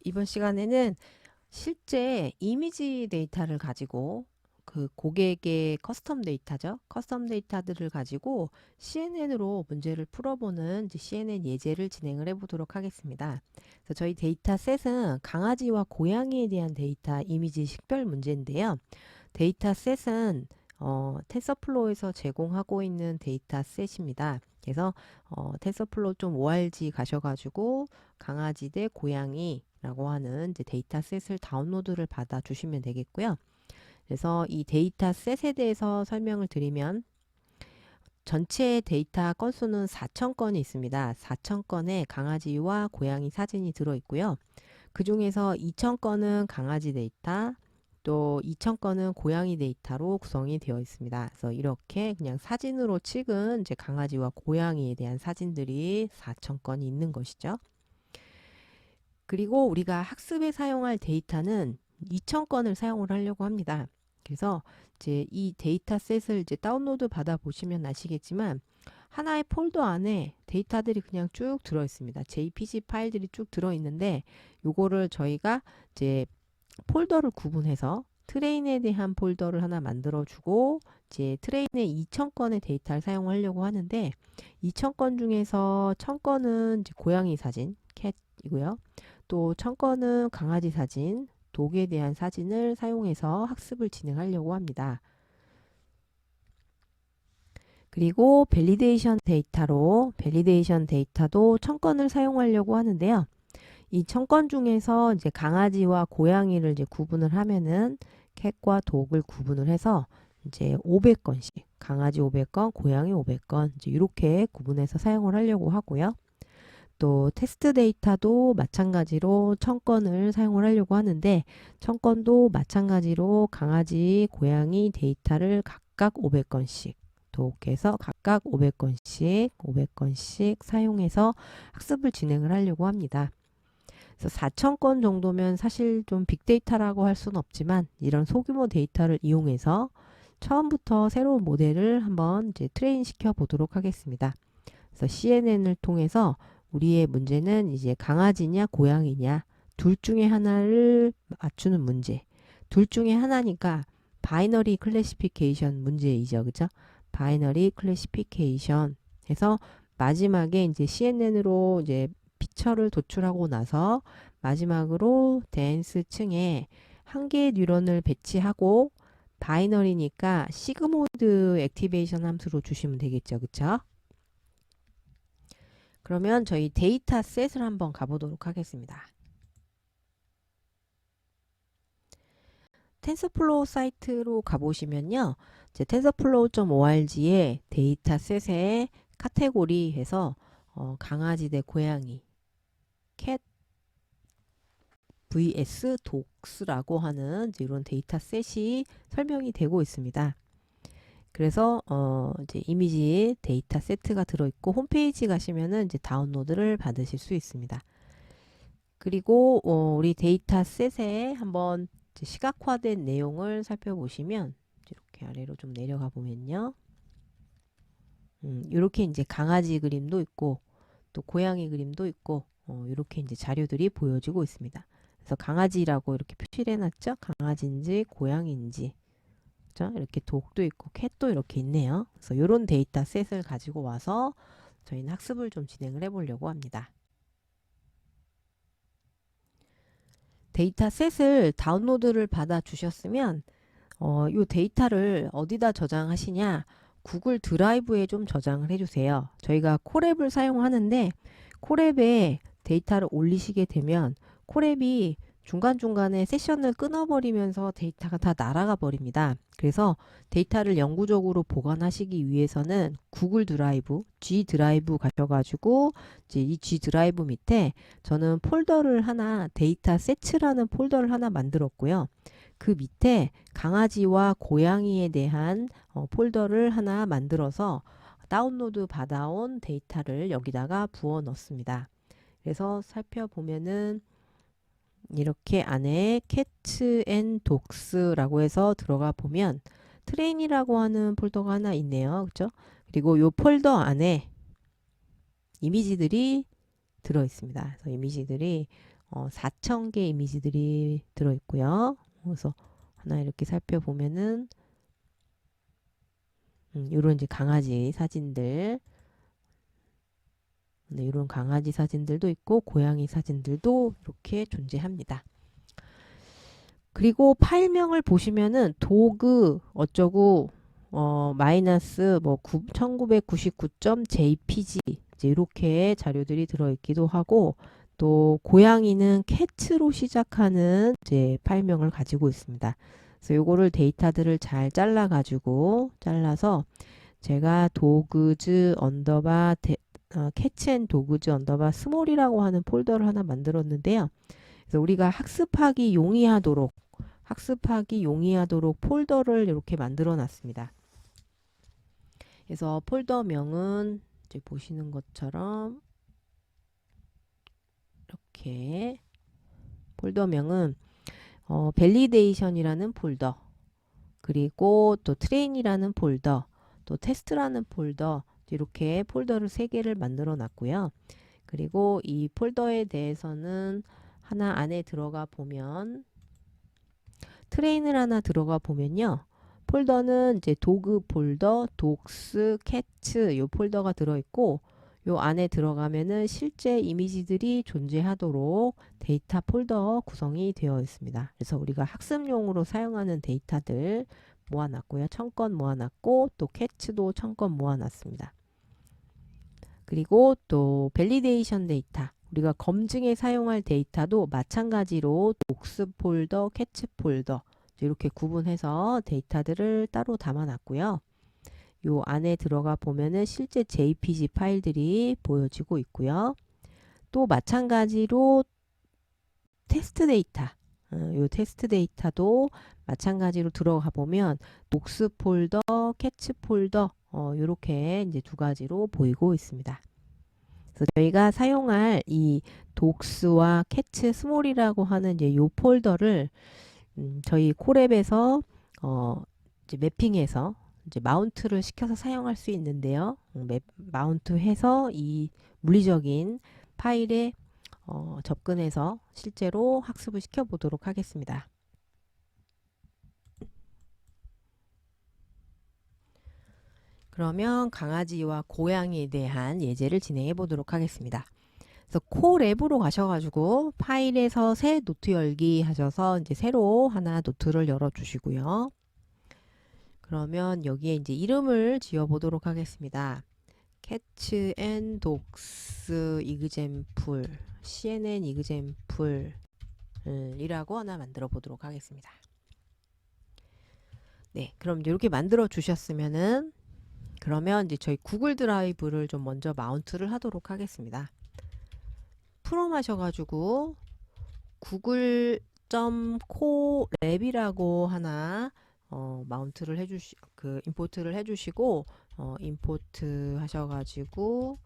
이번 시간에는 실제 이미지 데이터를 가지고 그 고객의 커스텀 데이터죠. 커스텀 데이터들을 가지고 CNN으로 문제를 풀어보는 이제 CNN 예제를 진행을 해보도록 하겠습니다. 그래서 저희 데이터셋은 강아지와 고양이에 대한 데이터 이미지 식별 문제인데요. 데이터셋은 텐서플로우에서 제공하고 있는 데이터셋입니다. 그래서 텐서플로우 좀 org 가셔가지고 강아지 대 고양이라고 하는 이제 데이터셋을 다운로드를 받아 주시면 되겠고요. 그래서 이 데이터셋에 대해서 설명을 드리면 전체 데이터 건수는 4,000건이 있습니다. 4,000건의 강아지와 고양이 사진이 들어있고요. 그 중에서 2,000건은 강아지 데이터, 또 2,000건은 고양이 데이터로 구성이 되어 있습니다. 그래서 이렇게 그냥 사진으로 찍은 이제 강아지와 고양이에 대한 사진들이 4,000건이 있는 것이죠. 그리고 우리가 학습에 사용할 데이터는 2,000건을 사용을 하려고 합니다. 그래서 이제 이 데이터셋을 이제 다운로드 받아 보시면 아시겠지만 하나의 폴더 안에 데이터들이 그냥 쭉 들어 있습니다. JPG 파일들이 쭉 들어 있는데 요거를 저희가 이제 폴더를 구분해서 트레인에 대한 폴더를 하나 만들어 주고 이제 트레인에 2,000건의 데이터를 사용하려고 하는데 2,000건 중에서 1,000건은 이제 고양이 사진 캣이고요. 또 1,000건은 강아지 사진 독에 대한 사진을 사용해서 학습을 진행하려고 합니다. 그리고 밸리데이션 데이터도 1,000건을 사용하려고 하는데요. 이 1,000건 중에서 이제 강아지와 고양이를 이제 구분을 하면은 캣과 독을 구분을 해서 이제 500건씩 강아지 500건, 고양이 500건 이제 이렇게 구분해서 사용을 하려고 하고요. 또 테스트 데이터도 마찬가지로 1,000건을 사용을 하려고 하는데 1,000건도 마찬가지로 강아지, 고양이 데이터를 각각 500건씩 독해서 각각 500건씩 사용해서 학습을 진행을 하려고 합니다. 그래서 4,000건 정도면 사실 좀 빅데이터라고 할 수는 없지만 이런 소규모 데이터를 이용해서 처음부터 새로운 모델을 한번 이제 트레인 시켜 보도록 하겠습니다. 그래서 CNN을 통해서 우리의 문제는 이제 강아지냐 고양이냐 둘 중에 하나를 맞추는 문제. 둘 중에 하나니까 바이너리 클래시피케이션 문제이죠. 그죠? 바이너리 클래시피케이션 해서 마지막에 이제 CNN으로 이제 피처를 도출하고 나서 마지막으로 댄스 층에 한 개의 뉴런을 배치하고 바이너리니까 시그모드 액티베이션 함수로 주시면 되겠죠. 그쵸? 그러면 저희 데이터셋을 한번 가보도록 하겠습니다. 텐서플로우 사이트로 가보시면요. 이제 tensorflow.org에 데이터셋의 카테고리 해서 강아지 대 고양이 캣 vs dogs라고 하는 이런 데이터셋이 설명이 되고 있습니다. 그래서 이제 이미지 데이터 세트가 들어있고 홈페이지 가시면은 이제 다운로드를 받으실 수 있습니다. 그리고 우리 데이터 셋에 한번 이제 시각화된 내용을 살펴보시면 이렇게 아래로 좀 내려가 보면요. 이렇게 이제 강아지 그림도 있고 또 고양이 그림도 있고 이렇게 이제 자료들이 보여지고 있습니다. 그래서 강아지라고 이렇게 표시를 해놨죠. 강아지인지 고양이인지 이렇게 독도 있고 캣도 이렇게 있네요. 그래서 이런 데이터셋을 가지고 와서 저희는 학습을 좀 진행을 해보려고 합니다. 데이터셋을 다운로드를 받아 주셨으면 이 데이터를 어디다 저장하시냐 구글 드라이브에 좀 저장을 해주세요. 저희가 콜앱을 사용하는데 콜앱에 데이터를 올리시게 되면 콜앱이 중간중간에 세션을 끊어버리면서 데이터가 다 날아가 버립니다. 그래서 데이터를 영구적으로 보관하시기 위해서는 구글 드라이브, G 드라이브 가셔가지고 이제 이 G 드라이브 밑에 저는 폴더를 하나, 데이터 세츠라는 폴더를 하나 만들었고요. 그 밑에 강아지와 고양이에 대한 폴더를 하나 만들어서 다운로드 받아온 데이터를 여기다가 부어 넣습니다. 그래서 살펴보면은 이렇게 안에 cats and dogs라고 해서 들어가 보면 트레인이라고 하는 폴더가 하나 있네요. 그죠? 그리고 이 폴더 안에 이미지들이 들어 있습니다. 그래서 이미지들이 4,000개 이미지들이 들어있고요. 그래서 하나 이렇게 살펴보면은 이런 이제 강아지 사진들, 네, 이런 강아지 사진들도 있고 고양이 사진들도 이렇게 존재합니다. 그리고 파일명을 보시면은 도그 어쩌고 마이너스 뭐 1999.jpg 이제 이렇게 자료들이 들어있기도 하고, 또 고양이는 캣으로 시작하는 이제 파일명을 가지고 있습니다. 그래서 요거를 데이터들을 잘 잘라서 제가 도그즈 언더바 캐치앤 도그즈 언더바 스몰이라고 하는 폴더를 하나 만들었는데요. 그래서 우리가 학습하기 용이하도록 폴더를 이렇게 만들어 놨습니다. 그래서 폴더명은 이제 보시는 것처럼 이렇게 폴더명은 밸리데이션이라는 폴더, 그리고 또 트레인이라는 폴더, 또 테스트라는 폴더, 이렇게 폴더를 3개를 만들어 놨고요. 그리고 이 폴더에 대해서는 하나 안에 들어가 보면 트레인을 하나 들어가 보면요. 폴더는 이제 도그 폴더, 독스, 캐츠 요 폴더가 들어있고, 요 안에 들어가면은 실제 이미지들이 존재하도록 데이터 폴더 구성이 되어 있습니다. 그래서 우리가 학습용으로 사용하는 데이터들 모아놨고요. 1000건 모아놨고, 또 캐츠도 1000건 모아놨습니다. 그리고 또 밸리데이션 데이터, 우리가 검증에 사용할 데이터도 마찬가지로 독스 폴더, 캐치 폴더 이렇게 구분해서 데이터들을 따로 담아놨고요. 요 안에 들어가 보면은 실제 JPG 파일들이 보여지고 있고요. 또 마찬가지로 테스트 데이터, 요 테스트 데이터도 마찬가지로 들어가 보면 독스 폴더, 캐치 폴더 이렇게 이제 2가지로 보이고 있습니다. 그래서 저희가 사용할 이 독스와 캐치 스몰이라고 하는 이제 요 폴더를 저희 콜앱에서 이제 매핑해서 이제 마운트를 시켜서 사용할 수 있는데요. 마운트해서 이 물리적인 파일에 접근해서 실제로 학습을 시켜 보도록 하겠습니다. 그러면 강아지와 고양이에 대한 예제를 진행해 보도록 하겠습니다. 그래서 콜앱으로 가셔가지고 파일에서 새 노트 열기 하셔서 이제 새로 하나 노트를 열어 주시고요. 그러면 여기에 이제 이름을 지어 보도록 하겠습니다. 캐츠 앤 독스 이그젬플, CNN 이그젬플 이라고 하나 만들어 보도록 하겠습니다. 네, 그럼 이렇게 만들어 주셨으면은 그러면 이제 저희 구글 드라이브를 좀 먼저 마운트를 하도록 하겠습니다. 프롬 하셔가지고 google.colab이라고 하나 마운트를 임포트를 해주시고 임포트 하셔가지고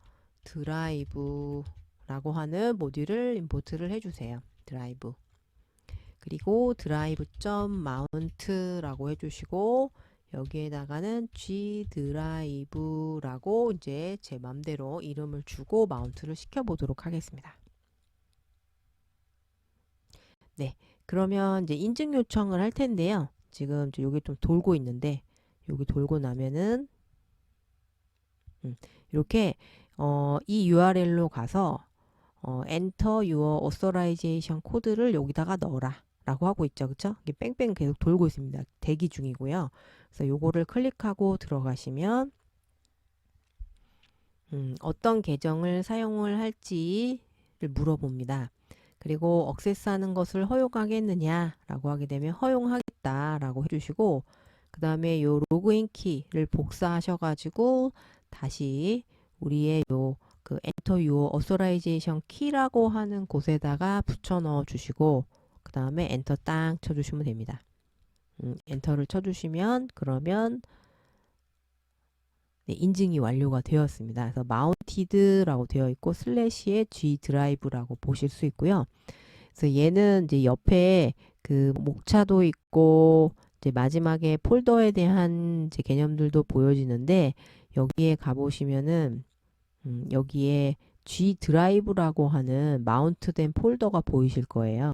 드라이브라고 하는 모듈을 임포트를 해주세요. 드라이브. 그리고 드라이브.mount라고 해주시고 여기에다가는 g드라이브라고 이제 제 맘대로 이름을 주고 마운트를 시켜 보도록 하겠습니다. 네, 그러면 이제 인증 요청을 할 텐데요. 지금 여기 좀 돌고 있는데 여기 돌고 나면은 이렇게 이 URL로 가서 enter your authorization 코드를 여기다가 넣어라 라고 하고 있죠. 그쵸? 이게 뺑뺑 계속 돌고 있습니다. 대기 중이고요. 그래서 요거를 클릭하고 들어가시면 어떤 계정을 사용을 할지를 물어봅니다. 그리고 액세스하는 것을 허용하겠느냐 라고 하게 되면 허용하겠다 라고 해주시고, 그 다음에 요 로그인 키를 복사하셔가지고 다시 우리의 요 그 Enter Your Authorization Key라고 하는 곳에다가 붙여 넣어 주시고 그 다음에 엔터 딱 쳐주시면 됩니다. 엔터를 쳐주시면 그러면 네, 인증이 완료가 되었습니다. 그래서 마운티드라고 되어 있고 슬래시에 G 드라이브라고 보실 수 있고요. 그래서 얘는 이제 옆에 그 목차도 있고 이제 마지막에 폴더에 대한 이제 개념들도 보여지는데 여기에 가보시면은 여기에 G 드라이브라고 하는 마운트된 폴더가 보이실 거예요.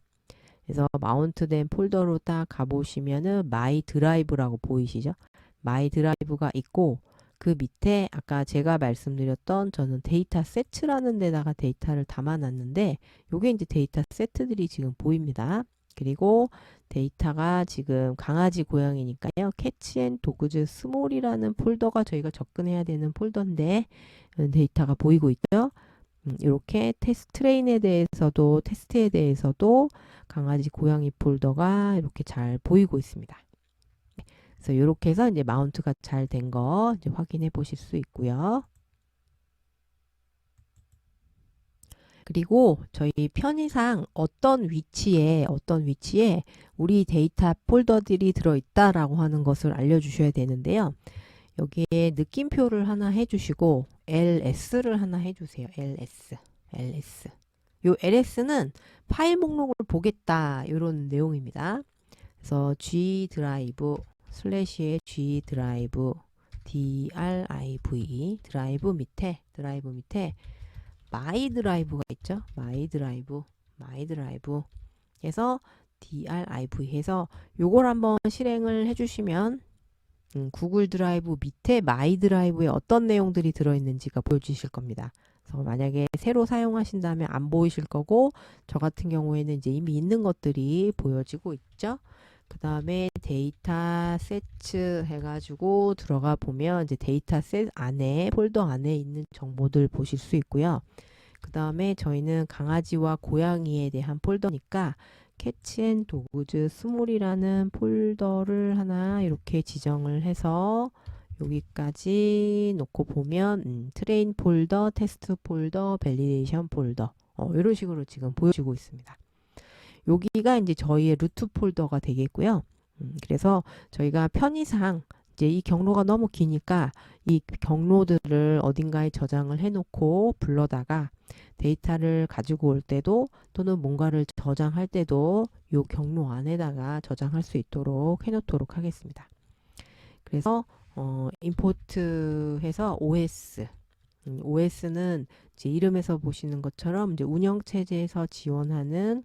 그래서 마운트된 폴더로 딱 가보시면은 마이 드라이브라고 보이시죠? 마이 드라이브가 있고 그 밑에 아까 제가 말씀드렸던 저는 데이터 세트라는 데다가 데이터를 담아놨는데 요게 이제 데이터 세트들이 지금 보입니다. 그리고 데이터가 지금 강아지 고양이니까요. 캐치 앤 도그즈 스몰이라는 폴더가 저희가 접근해야 되는 폴더인데 데이터가 보이고 있죠. 이렇게 트레인에 대해서도 테스트에 대해서도 강아지 고양이 폴더가 이렇게 잘 보이고 있습니다. 그래서 이렇게 해서 이제 마운트가 잘 된 거 이제 확인해 보실 수 있고요. 그리고 저희 편의상 어떤 위치에 우리 데이터 폴더들이 들어있다라고 하는 것을 알려주셔야 되는데요. 여기에 느낌표를 하나 해주시고 LS를 하나 해주세요. LS. 요 LS는 파일 목록을 보겠다 이런 내용입니다. 그래서 G 드라이브 슬래시의 G 드라이브 DRIV 드라이브 밑에 마이 드라이브가 있죠. 마이 드라이브 해서 DRIV 해서 요걸 한번 실행을 해주시면 구글 드라이브 밑에 마이 드라이브에 어떤 내용들이 들어있는지가 보여주실 겁니다. 그래서 만약에 새로 사용하신다면 안 보이실 거고 저 같은 경우에는 이제 이미 있는 것들이 보여지고 있죠. 그 다음에 데이터 세트 해가지고 들어가 보면 이제 데이터 셋 안에 폴더 안에 있는 정보들 보실 수 있고요. 그 다음에 저희는 강아지와 고양이에 대한 폴더니까 캐치 앤 도그즈 스몰이라는 폴더를 하나 이렇게 지정을 해서 여기까지 놓고 보면 트레인 폴더, 테스트 폴더, 밸리데이션 폴더 이런 식으로 지금 보여지고 있습니다. 여기가 이제 저희의 루트 폴더가 되겠고요. 그래서 저희가 편의상 이제 이 경로가 너무 기니까 이 경로들을 어딘가에 저장을 해놓고 불러다가 데이터를 가지고 올 때도 또는 뭔가를 저장할 때도 이 경로 안에다가 저장할 수 있도록 해놓도록 하겠습니다. 그래서 임포트 해서 OS는 이제 이름에서 보시는 것처럼 이제 운영체제에서 지원하는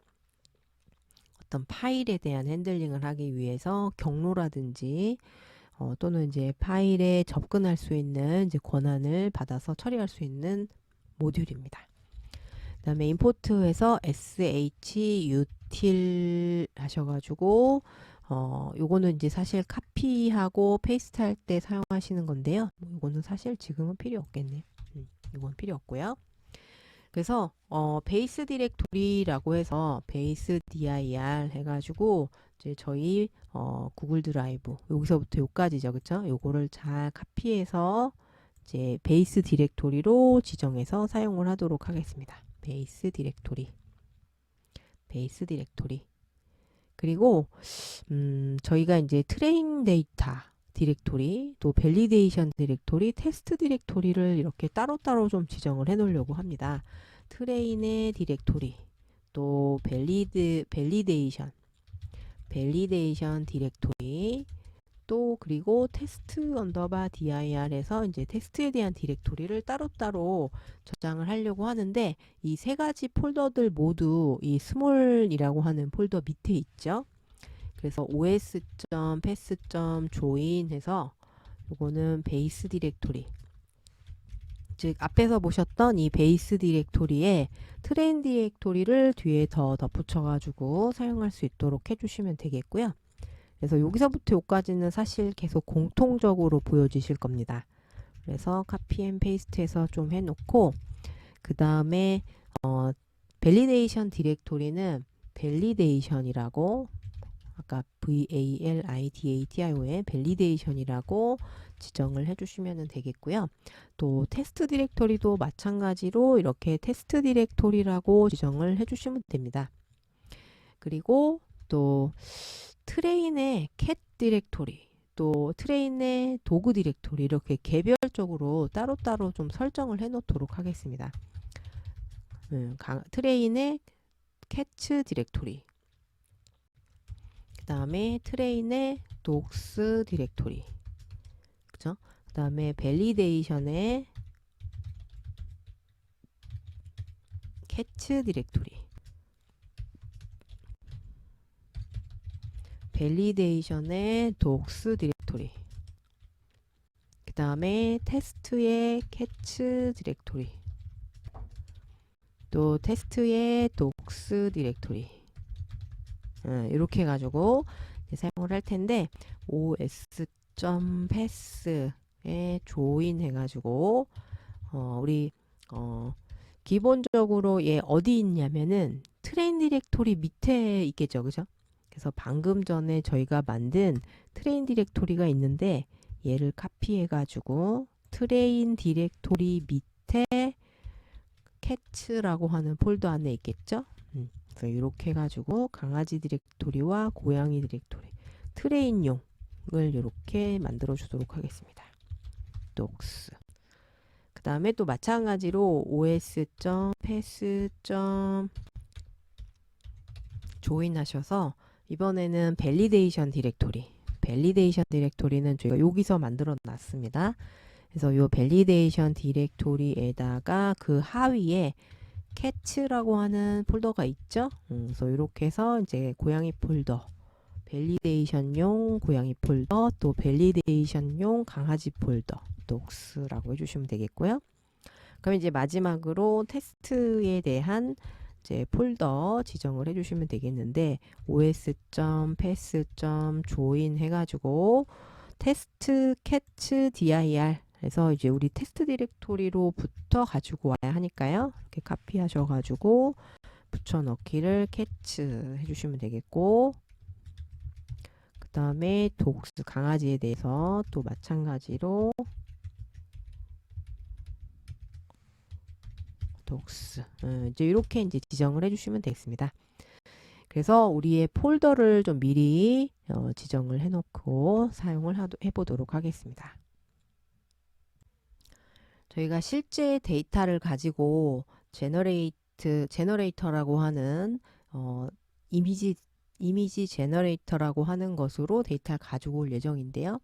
어떤 파일에 대한 핸들링을 하기 위해서 경로라든지 또는 이제 파일에 접근할 수 있는 이제 권한을 받아서 처리할 수 있는 모듈입니다. 그 다음에 임포트해서 shutil 하셔가지고 요거는 이제 사실 카피하고 페이스트 할 때 사용하시는 건데요. 요거는 사실 지금은 필요 없겠네요. 이건 필요 없고요. 그래서 베이스 디렉토리라고 해서 베이스 dir 해가지고 이제 저희 구글 드라이브 여기서부터 여기까지죠, 그쵸? 요거를 잘 카피해서 이제 베이스 디렉토리로 지정해서 사용을 하도록 하겠습니다. 베이스 디렉토리. 그리고 저희가 이제 트레인 데이터 디렉토리, 또 밸리데이션 디렉토리, 테스트 디렉토리를 이렇게 따로따로 좀 지정을 해 놓으려고 합니다. 트레인의 디렉토리, 또 밸리데이션 디렉토리, 또 그리고 테스트 언더바 dir에서 이제 테스트에 대한 디렉토리를 따로따로 저장을 하려고 하는데 이 세 가지 폴더들 모두 이 스몰이라고 하는 폴더 밑에 있죠. 그래서 os.pass.join 해서 요거는 베이스 디렉토리, 즉 앞에서 보셨던 이 베이스 디렉토리에 트레인 디렉토리를 뒤에 더 덧붙여 가지고 사용할 수 있도록 해주시면 되겠고요. 그래서 여기서부터 여기까지는 사실 계속 공통적으로 보여지실 겁니다. 그래서 카피 앤 페이스트 해서 좀 해놓고 그 다음에 밸리데이션 디렉토리는 밸리데이션이라고 아까 VALIDATIO의 밸리데이션이라고 지정을 해주시면 되겠고요. 또 테스트 디렉토리도 마찬가지로 이렇게 테스트 디렉토리라고 지정을 해주시면 됩니다. 그리고 또 트레인의 캣 디렉토리, 또 트레인의 도그 디렉토리 이렇게 개별적으로 따로따로 좀 설정을 해 놓도록 하겠습니다. 트레인의 캐츠 디렉토리, 그 다음에 트레인의 독스 디렉토리, 그쵸? 그 다음에 밸리데이션의 catch 디렉토리, 밸리데이션의 docs 디렉토리, 그 다음에 테스트의 catch 디렉토리, 또 테스트의 docs 디렉토리, 이렇게 해가지고 사용을 할 텐데 os.pass에 조인 해가지고 우리 기본적으로 얘 어디 있냐면은 트레인 디렉토리 밑에 있겠죠, 그죠? 그래서 방금 전에 저희가 만든 트레인 디렉토리가 있는데 얘를 카피해가지고 트레인 디렉토리 밑에 catch라고 하는 폴더 안에 있겠죠? 그래서 이렇게 해가지고 강아지 디렉토리와 고양이 디렉토리, 트레인용을 이렇게 만들어 주도록 하겠습니다. docs. 그 다음에 또 마찬가지로 os.pass. 조인 하셔서 이번에는 밸리데이션 디렉토리, 밸리데이션 디렉토리는 저희가 여기서 만들어 놨습니다. 그래서 이 밸리데이션 디렉토리에다가 그 하위에 catch라고 하는 폴더가 있죠. 그래서 이렇게 해서 이제 고양이 폴더, 밸리데이션용 고양이 폴더, 또 밸리데이션용 강아지 폴더, docs라고 해주시면 되겠고요. 그럼 이제 마지막으로 테스트에 대한 이제 폴더 지정을 해주시면 되겠는데 os.pass.join 해가지고 테스트 catch dir, 그래서 이제 우리 테스트 디렉토리로부터 가지고 와야 하니까요. 이렇게 카피하셔가지고 붙여넣기를 catch 해주시면 되겠고, 그 다음에 docs 강아지에 대해서 또 마찬가지로 docs 이제 이렇게 이제 지정을 해주시면 되겠습니다. 그래서 우리의 폴더를 좀 미리 지정을 해놓고 사용을 해보도록 하겠습니다. 저희가 실제 데이터를 가지고 제너레이터라고 하는 이미지 제너레이터라고 하는 것으로 데이터를 가지고 올 예정인데요.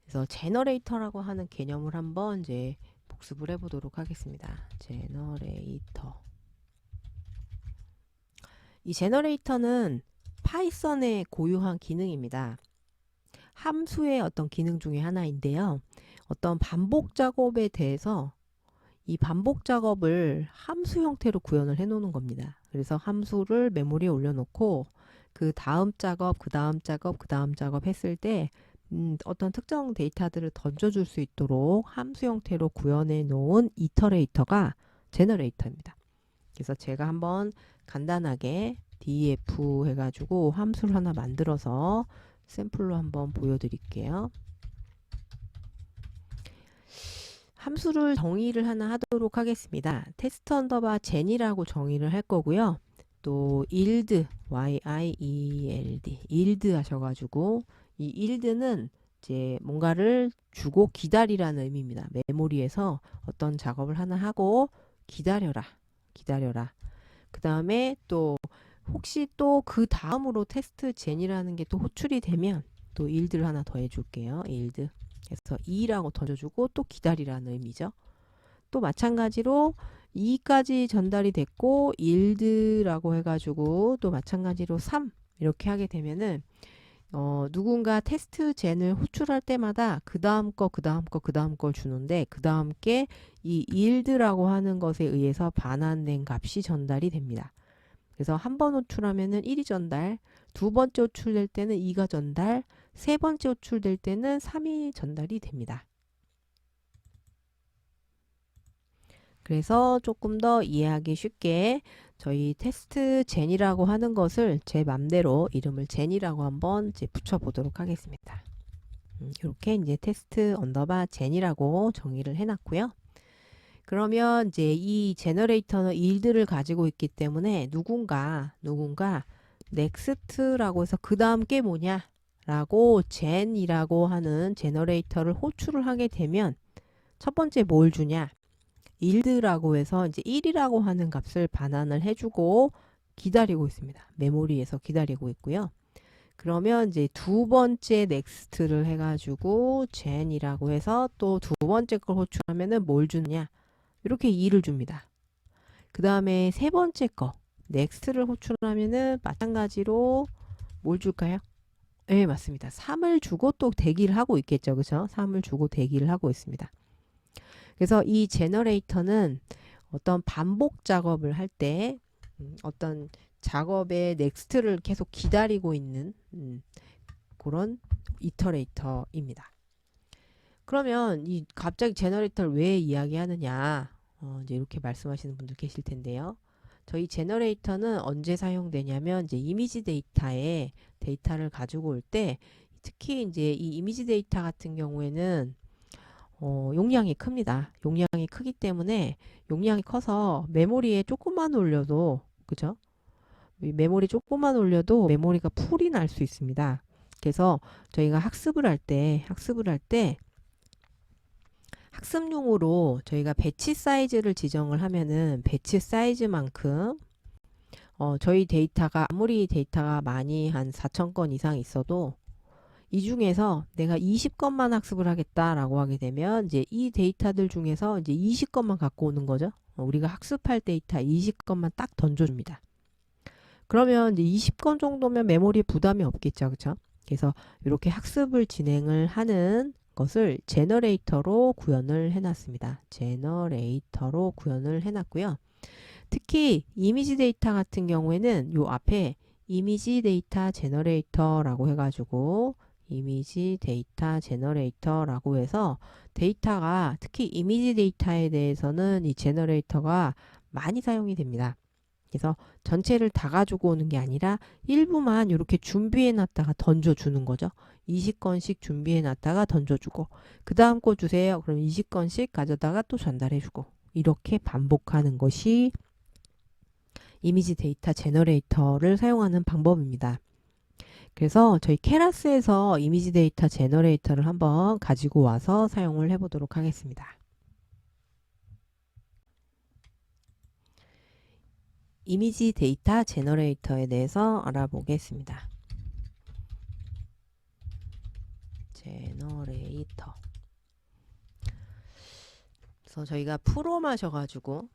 그래서 제너레이터라고 하는 개념을 한번 이제 복습을 해보도록 하겠습니다. 제너레이터. 이 제너레이터는 파이썬의 고유한 기능입니다. 함수의 어떤 기능 중에 하나인데요. 어떤 반복 작업에 대해서 이 반복 작업을 함수 형태로 구현을 해 놓는 겁니다. 그래서 함수를 메모리에 올려놓고 그 다음 작업, 그 다음 작업, 그 다음 작업 했을 때 어떤 특정 데이터들을 던져줄 수 있도록 함수 형태로 구현해 놓은 이터레이터가 제너레이터입니다. 그래서 제가 한번 간단하게 def 해가지고 함수를 하나 만들어서 샘플로 한번 보여드릴게요. 함수를 정의를 하나 하도록 하겠습니다. 테스트 언더바 gen이라고 정의를 할 거고요. 또 yield, yield, yield 하셔가지고 이 yield는 이제 뭔가를 주고 기다리라는 의미입니다. 메모리에서 어떤 작업을 하나 하고 기다려라. 그 다음에 또 혹시 또 그 다음으로 테스트 gen이라는 게 또 호출이 되면 또 yield를 하나 더 해줄게요. yield. 그래서 2라고 던져주고 또 기다리라는 의미죠. 또 마찬가지로 2까지 전달이 됐고 yield라고 해가지고 또 마찬가지로 3 이렇게 하게 되면은 누군가 테스트 gen을 호출할 때마다 그 다음 거 주는데 그 다음 게 이 yield라고 하는 것에 의해서 반환된 값이 전달이 됩니다. 그래서 한 번 호출하면은 1이 전달, 두 번째 호출될 때는 2가 전달, 세 번째 호출될 때는 3이 전달이 됩니다. 그래서 조금 더 이해하기 쉽게 저희 테스트 gen이라고 하는 것을 제 맘대로 이름을 gen이라고 한번 이제 붙여보도록 하겠습니다. 이렇게 이제 테스트 언더바 gen이라고 정의를 해놨고요. 그러면 이제 이 제너레이터는 yield를 가지고 있기 때문에 누군가 next라고 해서 그 다음 게 뭐냐 라고 gen이라고 하는 제너레이터를 호출을 하게 되면 첫 번째 뭘 주냐, yield라고 해서 이제 1이라고 하는 값을 반환을 해주고 기다리고 있습니다. 메모리에서 기다리고 있고요. 그러면 이제 두 번째 next를 해가지고 gen이라고 해서 또 두 번째 걸 호출하면은 뭘 주냐, 이렇게 2를 줍니다. 그 다음에 세 번째 거 next를 호출하면은 마찬가지로 뭘 줄까요? 네, 맞습니다. 3을 주고 또 대기를 하고 있겠죠. 그죠? 3을 주고 대기를 하고 있습니다. 그래서 이 제너레이터는 어떤 반복 작업을 할 때 어떤 작업의 넥스트를 계속 기다리고 있는 그런 이터레이터입니다. 그러면 이 갑자기 제너레이터를 왜 이야기하느냐 이제 이렇게 말씀하시는 분들 계실 텐데요. 저희 제너레이터는 언제 사용되냐면 이제 이미지 데이터에 데이터를 가지고 올 때 특히 이제 이 이미지 데이터 같은 경우에는 용량이 큽니다. 용량이 크기 때문에 용량이 커서 메모리에 조금만 올려도 그죠? 메모리 조금만 올려도 메모리가 풀이 날 수 있습니다. 그래서 저희가 학습을 할 때 학습용으로 저희가 배치 사이즈를 지정을 하면은 배치 사이즈만큼 저희 데이터가 아무리 데이터가 많이 한 4,000건 이상 있어도 이 중에서 내가 20건만 학습을 하겠다라고 하게 되면 이제 이 데이터들 중에서 이제 20건만 갖고 오는 거죠. 우리가 학습할 데이터 20건만 딱 던져줍니다. 그러면 이제 20건 정도면 메모리에 부담이 없겠죠. 그렇죠? 그래서 이렇게 학습을 진행을 하는 것을 제너레이터로 구현을 해놨습니다. 제너레이터로 구현을 해놨고요. 특히 이미지 데이터 같은 경우에는 요 앞에 이미지 데이터 제너레이터라고 해가지고 이미지 데이터 제너레이터라고 해서 데이터가 특히 이미지 데이터에 대해서는 이 제너레이터가 많이 사용이 됩니다. 그래서 전체를 다 가지고 오는 게 아니라 일부만 이렇게 준비해 놨다가 던져주는 거죠. 20건씩 준비해 놨다가 던져주고 그 다음 거 주세요. 그럼 20건씩 가져다가 또 전달해 주고 이렇게 반복하는 것이 이미지 데이터 제너레이터를 사용하는 방법입니다. 그래서 저희 케라스에서 이미지 데이터 제너레이터를 한번 가지고 와서 사용을 해보도록 하겠습니다. 이미지 데이터 제너레이터에 대해서 알아보겠습니다. 제너레이터. 그래서 저희가 프로 마셔가지고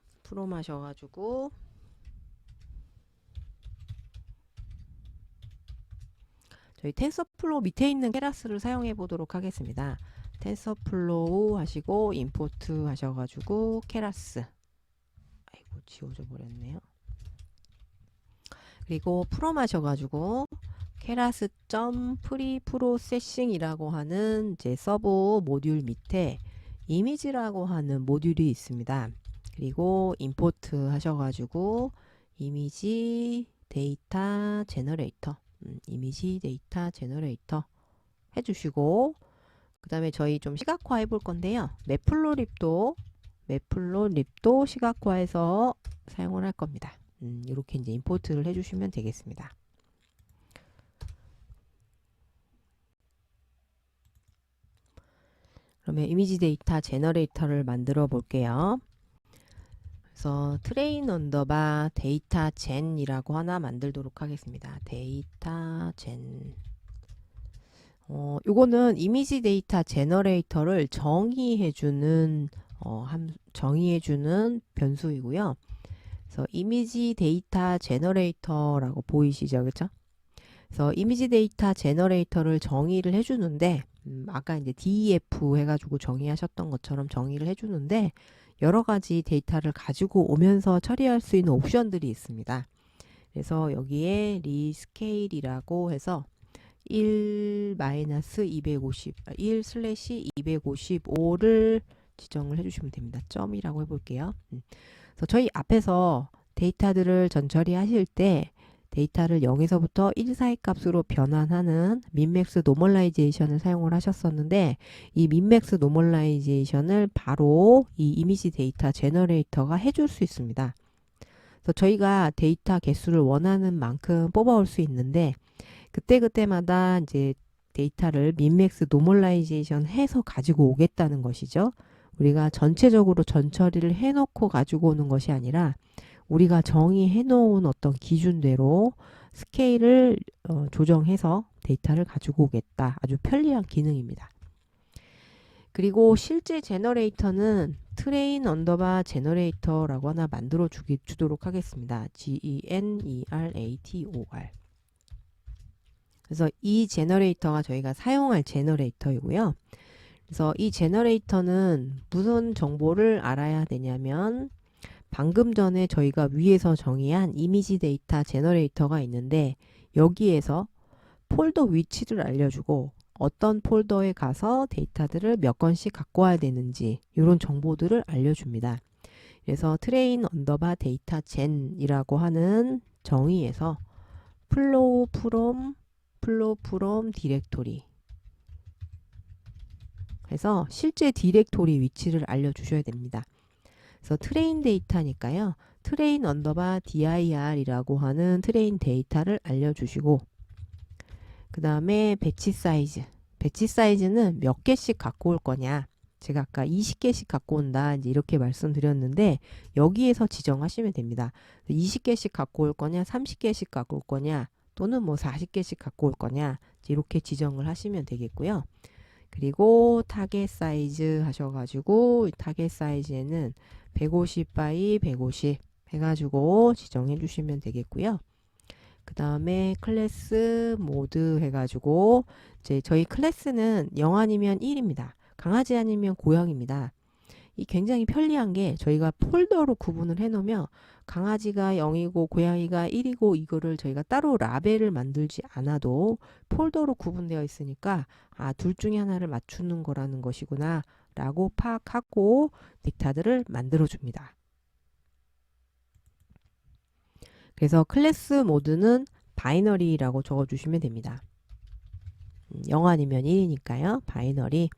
저희 텐서플로우 밑에 있는 케라스를 사용해 보도록 하겠습니다. 텐서플로우 하시고 임포트 하셔가지고 케라스. 아이고 지워져 버렸네요. 그리고 프롬 하셔가지고 keras.preprocessing이라고 하는 이제 서버 모듈 밑에 이미지라고 하는 모듈이 있습니다. 그리고 임포트 하셔가지고 이미지 데이터 제너레이터 이미지 데이터 제너레이터 해주시고 그 다음에 저희 좀 시각화 해볼 건데요. 매플로립도 시각화해서 사용을 할 겁니다. 이렇게 이제 임포트를 해주시면 되겠습니다. 그러면 이미지 데이터 제너레이터를 만들어 볼게요. 그래서 트레인 언더바 데이터 젠이라고 하나 만들도록 하겠습니다. 데이터 젠. 요거는 이미지 데이터 제너레이터를 정의해주는 변수이고요. 그래서 이미지 데이터 제너레이터라고 보이시죠, 그렇죠? 그래서 이미지 데이터 제너레이터를 정의를 해주는데 아까 이제 DEF 해가지고 정의하셨던 것처럼 정의를 해주는데 여러 가지 데이터를 가지고 오면서 처리할 수 있는 옵션들이 있습니다. 그래서 여기에 리스케일이라고 해서 1-255를 지정을 해주시면 됩니다. 점이라고 해볼게요. 그래서 저희 앞에서 데이터들을 전처리 하실 때 데이터를 0에서부터 1 사이 값으로 변환하는 민맥스 노멀라이제이션을 사용을 하셨었는데 이 민맥스 노멀라이제이션을 바로 이 이미지 데이터 제너레이터가 해줄 수 있습니다. 그래서 저희가 데이터 개수를 원하는 만큼 뽑아올 수 있는데 그때마다 이제 데이터를 민맥스 노멀라이제이션 해서 가지고 오겠다는 것이죠. 우리가 전체적으로 전처리를 해놓고 가지고 오는 것이 아니라 우리가 정의해 놓은 어떤 기준대로 스케일을 조정해서 데이터를 가지고 오겠다. 아주 편리한 기능입니다. 그리고 실제 제너레이터는 트레인 언더바 제너레이터라고 하나 만들어 주도록 하겠습니다. GENERATOR. 그래서 이 제너레이터가 저희가 사용할 제너레이터이고요. 그래서 이 제너레이터는 무슨 정보를 알아야 되냐면 방금 전에 저희가 위에서 정의한 이미지 데이터 제너레이터가 있는데 여기에서 폴더 위치를 알려주고 어떤 폴더에 가서 데이터들을 몇 건씩 갖고 와야 되는지 이런 정보들을 알려줍니다. 그래서 트레인 언더바 데이터 젠이라고 하는 정의에서 플로우 프롬 디렉토리 해서 실제 디렉토리 위치를 알려주셔야 됩니다. 그래서 트레인 데이터니까요. 트레인 언더바 dir이라고 하는 트레인 데이터를 알려주시고 그 다음에 배치 사이즈는 몇 개씩 갖고 올 거냐. 제가 아까 20개씩 갖고 온다 이제 이렇게 말씀드렸는데 여기에서 지정하시면 됩니다. 20개씩 갖고 올 거냐 30개씩 갖고 올 거냐 또는 뭐 40개씩 갖고 올 거냐 이렇게 지정을 하시면 되겠고요. 그리고 타겟 사이즈 하셔가지고 타겟 사이즈에는 150 by 150 해가지고 지정해 주시면 되겠고요. 그 다음에 클래스 모드 해가지고 이제 저희 클래스는 0 아니면 1입니다. 강아지 아니면 고양이입니다. 이 굉장히 편리한 게 저희가 폴더로 구분을 해 놓으면 강아지가 0이고 고양이가 1이고 이거를 저희가 따로 라벨을 만들지 않아도 폴더로 구분되어 있으니까 아, 둘 중에 하나를 맞추는 거라는 것이구나 라고 파악하고 데이터들을 만들어 줍니다. 그래서 클래스 모드는 바이너리라고 적어주시면 됩니다. 0 아니면 1이니까요. 바이너리.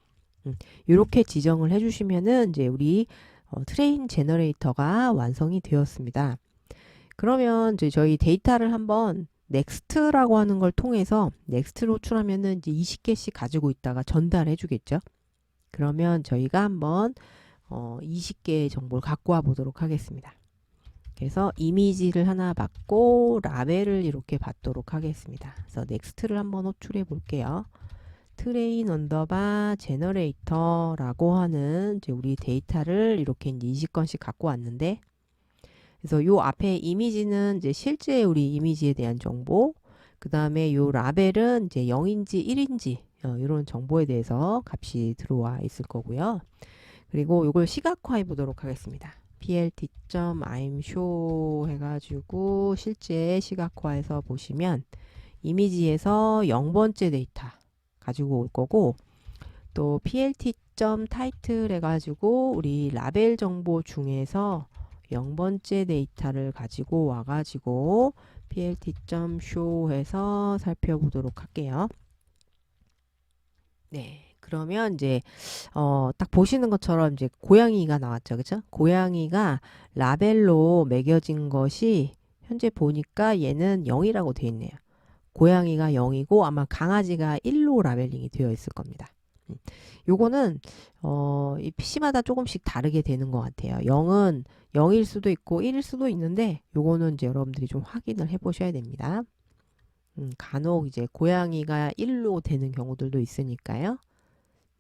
이렇게 지정을 해주시면은 이제 우리 트레인 제너레이터가 완성이 되었습니다. 그러면 이제 저희 데이터를 한번 넥스트라고 하는 걸 통해서 넥스트로 호출하면은 이제 20개씩 가지고 있다가 전달해 주겠죠. 그러면 저희가 한번 20개의 정보를 갖고 와 보도록 하겠습니다. 그래서 이미지를 하나 받고 라벨을 이렇게 받도록 하겠습니다. 그래서 넥스트를 한번 호출해 볼게요. 트레인 언더바 제너레이터라고 하는 이제 우리 데이터를 이렇게 이제 20건씩 갖고 왔는데 그래서 요 앞에 이미지는 이제 실제 우리 이미지에 대한 정보 그 다음에 요 라벨은 이제 0인지 1인지 이런 정보에 대해서 값이 들어와 있을 거고요. 그리고 이걸 시각화해 보도록 하겠습니다. plt.imshow 해가지고 실제 시각화해서 보시면 이미지에서 0번째 데이터 가지고 올 거고 또 plt.title 해가지고 우리 라벨 정보 중에서 0번째 데이터를 가지고 와가지고 plt.show 해서 살펴보도록 할게요. 네. 그러면 이제 딱 보시는 것처럼 이제 고양이가 나왔죠. 그죠? 고양이가 라벨로 매겨진 것이 현재 보니까 얘는 0이라고 되어 있네요. 고양이가 0이고 아마 강아지가 1로 라벨링이 되어 있을 겁니다. 요거는 이 PC마다 조금씩 다르게 되는 것 같아요. 0은 0일 수도 있고 1일 수도 있는데 요거는 이제 여러분들이 좀 확인을 해 보셔야 됩니다. 간혹 이제 고양이가 1로 되는 경우들도 있으니까요.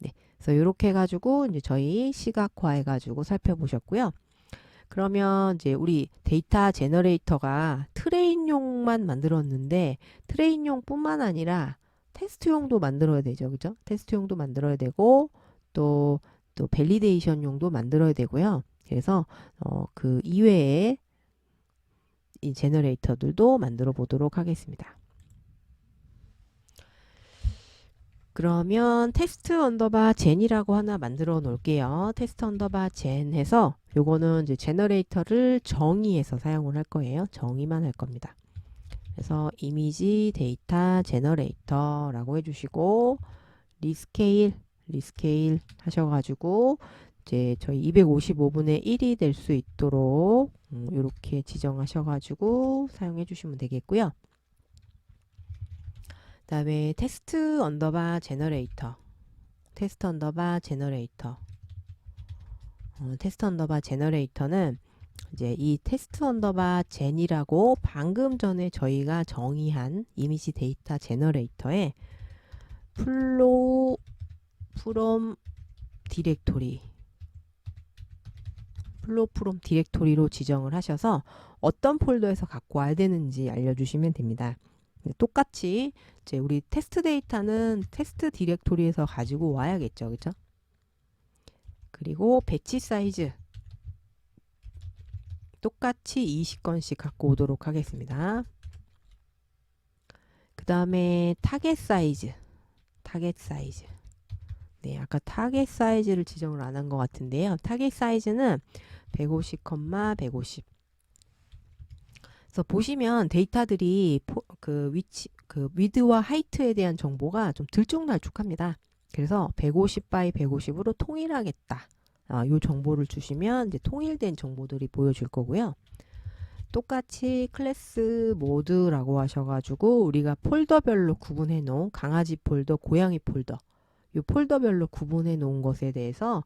네, 그래서 이렇게 해가지고 이제 저희 시각화 해가지고 살펴보셨고요. 그러면 이제 우리 데이터 제너레이터가 트레인용만 만들었는데 트레인용 뿐만 아니라 테스트용도 만들어야 되죠. 그죠? 테스트용도 만들어야 되고 또 밸리데이션용도 만들어야 되고요. 그래서 그 이외에 이 제너레이터들도 만들어 보도록 하겠습니다. 그러면 테스트 언더바 젠이라고 하나 만들어 놓을게요. 테스트 언더바 젠 해서 요거는 이제 제너레이터를 정의해서 사용을 할 거예요. 정의만 할 겁니다. 그래서 이미지 데이터 제너레이터라고 해주시고 리스케일 하셔가지고 이제 저희 255분의 1이 될 수 있도록 이렇게 지정하셔가지고 사용해 주시면 되겠고요. 그 다음에 테스트 언더바 제너레이터 테스트 언더바 제너레이터는 이제 이 테스트 언더바 젠이라고 방금 전에 저희가 정의한 이미지 데이터 제너레이터에 플로우 프롬 디렉토리, 플로우 프롬 디렉토리로 지정을 하셔서 어떤 폴더에서 갖고 와야 되는지 알려주시면 됩니다. 똑같이 이제 우리 테스트 데이터는 테스트 디렉토리에서 가지고 와야겠죠, 그렇죠? 그리고 배치 사이즈 똑같이 20건씩 갖고 오도록 하겠습니다. 그 다음에 타겟 사이즈, 네, 아까 타겟 사이즈를 지정을 안 한 것 같은데요. 타겟 사이즈는 150, 150. 그래서 보시면 데이터들이 그 위치, 그 위드와 하이트에 대한 정보가 좀 들쭉날쭉합니다. 그래서 150 by 150으로 통일하겠다. 이 정보를 주시면 이제 통일된 정보들이 보여줄 거고요. 똑같이 클래스 모드라고 하셔가지고 우리가 폴더별로 구분해 놓은 강아지 폴더, 고양이 폴더, 이 폴더별로 구분해 놓은 것에 대해서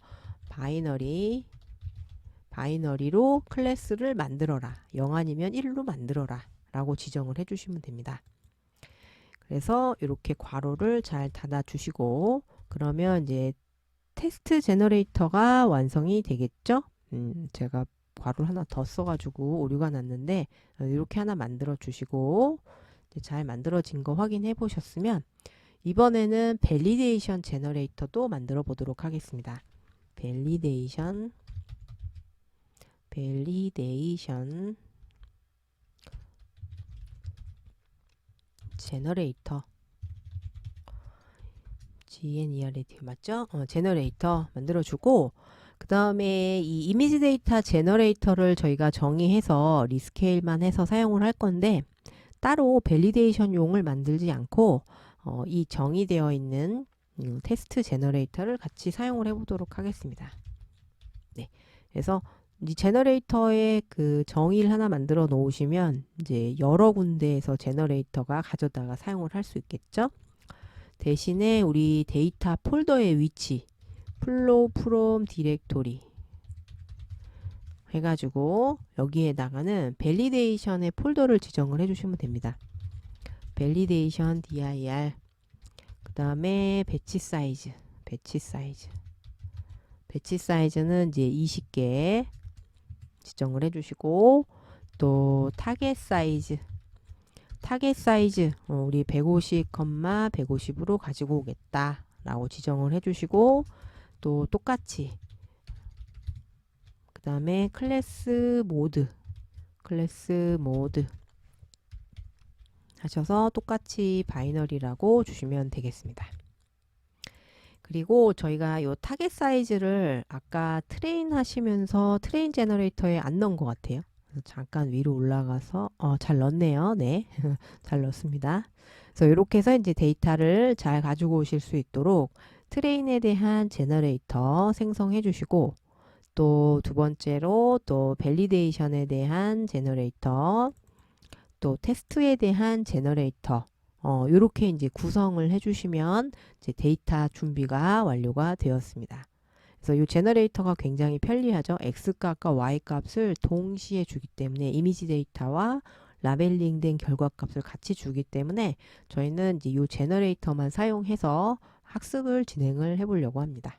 바이너리로 클래스를 만들어라. 0 아니면 1로 만들어라. 라고 지정을 해주시면 됩니다. 그래서 이렇게 괄호를 잘 닫아 주시고 그러면 이제 테스트 제너레이터가 완성이 되겠죠? 제가 괄호를 하나 더 써가지고 오류가 났는데 이렇게 하나 만들어 주시고 잘 만들어진 거 확인해 보셨으면 이번에는 밸리데이션 제너레이터도 만들어 보도록 하겠습니다. 밸리데이션 제너레이터 GNERAT 맞죠? 제너레이터 만들어주고 그 다음에 이 이미지 데이터 제너레이터를 저희가 정의해서 리스케일만 해서 사용을 할 건데 따로 밸리데이션 용을 만들지 않고 이 정의되어 있는 테스트 제너레이터를 같이 사용을 해 보도록 하겠습니다. 네, 그래서 이 제너레이터의 그 정의를 하나 만들어 놓으시면 이제 여러 군데에서 제너레이터가 가져다가 사용을 할 수 있겠죠. 대신에 우리 데이터 폴더의 위치 플로우 프롬 디렉토리 해가지고 여기에다가는 밸리데이션의 폴더를 지정을 해주시면 됩니다. 밸리데이션 dir 그 다음에 배치 사이즈는 이제 20개 지정을 해주시고 또 타겟 사이즈 우리 150, 150으로 가지고 오겠다 라고 지정을 해주시고 또 똑같이 그 다음에 클래스 모드 하셔서 똑같이 바이너리라고 주시면 되겠습니다. 그리고 저희가 요 타겟 사이즈를 아까 트레인 하시면서 트레인 제너레이터에 안 넣은 것 같아요. 그래서 잠깐 위로 올라가서 잘 넣었네요. 네, 잘 넣었습니다. 그래서 이렇게 해서 이제 데이터를 잘 가지고 오실 수 있도록 트레인에 대한 제너레이터 생성해 주시고 또 두 번째로 또 밸리데이션에 대한 제너레이터 또 테스트에 대한 제너레이터 이렇게 이제 구성을 해주시면 이제 데이터 준비가 완료가 되었습니다. 그래서 이 제너레이터가 굉장히 편리하죠. X값과 Y값을 동시에 주기 때문에 이미지 데이터와 라벨링된 결과값을 같이 주기 때문에 저희는 이제 이 제너레이터만 사용해서 학습을 진행을 해보려고 합니다.